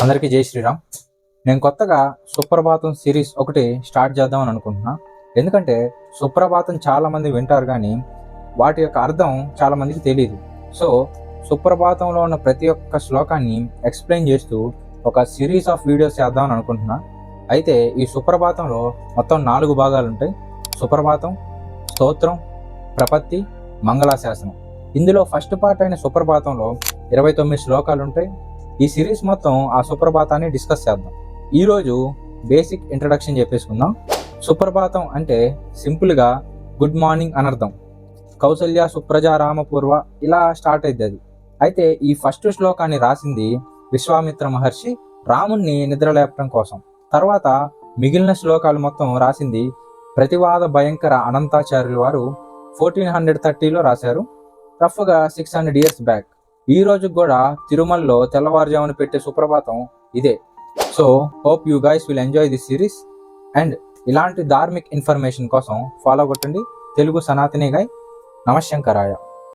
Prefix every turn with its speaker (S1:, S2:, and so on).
S1: అందరికీ జై శ్రీరామ్. నేను కొత్తగా సుప్రభాతం సిరీస్ ఒకటి స్టార్ట్ చేద్దామని అనుకుంటున్నా. ఎందుకంటే సుప్రభాతం చాలామంది వింటారు కానీ వాటి యొక్క అర్థం చాలామందికి తెలియదు. సో సుప్రభాతంలో ఉన్న ప్రతి ఒక్క శ్లోకాన్ని ఎక్స్ప్లెయిన్ చేస్తూ ఒక సిరీస్ ఆఫ్ వీడియోస్ చేద్దామని అనుకుంటున్నా. అయితే ఈ సుప్రభాతంలో మొత్తం 4 భాగాలు ఉంటాయి: సుప్రభాతం, స్తోత్రం, ప్రపత్తి, మంగళాశాసనం. ఇందులో ఫస్ట్ పార్ట్ అయిన సుప్రభాతంలో 29 శ్లోకాలు ఉంటాయి. ఈ సిరీస్ మొత్తం ఆ సుప్రభాతాన్ని డిస్కస్ చేద్దాం. ఈరోజు బేసిక్ ఇంట్రడక్షన్ చెప్పేసుకుందాం. సుప్రభాతం అంటే సింపుల్గా గుడ్ మార్నింగ్ అనర్థం. కౌసల్య సుప్రజా రామపూర్వ ఇలా స్టార్ట్ అయింది అది. అయితే ఈ ఫస్ట్ శ్లోకాన్ని రాసింది విశ్వామిత్ర మహర్షి రాముణ్ణి నిద్రలేపడం కోసం. తర్వాత మిగిలిన శ్లోకాలు మొత్తం రాసింది ప్రతివాద భయంకర అనంతాచార్యుల వారు 1430లో రాశారు. రఫ్గా 600 years బ్యాక్. ఈ రోజు కూడా తిరుమలలో తెల్లవారుజామున పెట్టే సుప్రభాతం ఇదే. So hope you guys will enjoy this series. And ఇలాంటి ధార్మిక్ ఇన్ఫర్మేషన్ కోసం ఫాలో కొట్టండి తెలుగు సనాతని గాయ్. నమశంకరాయ.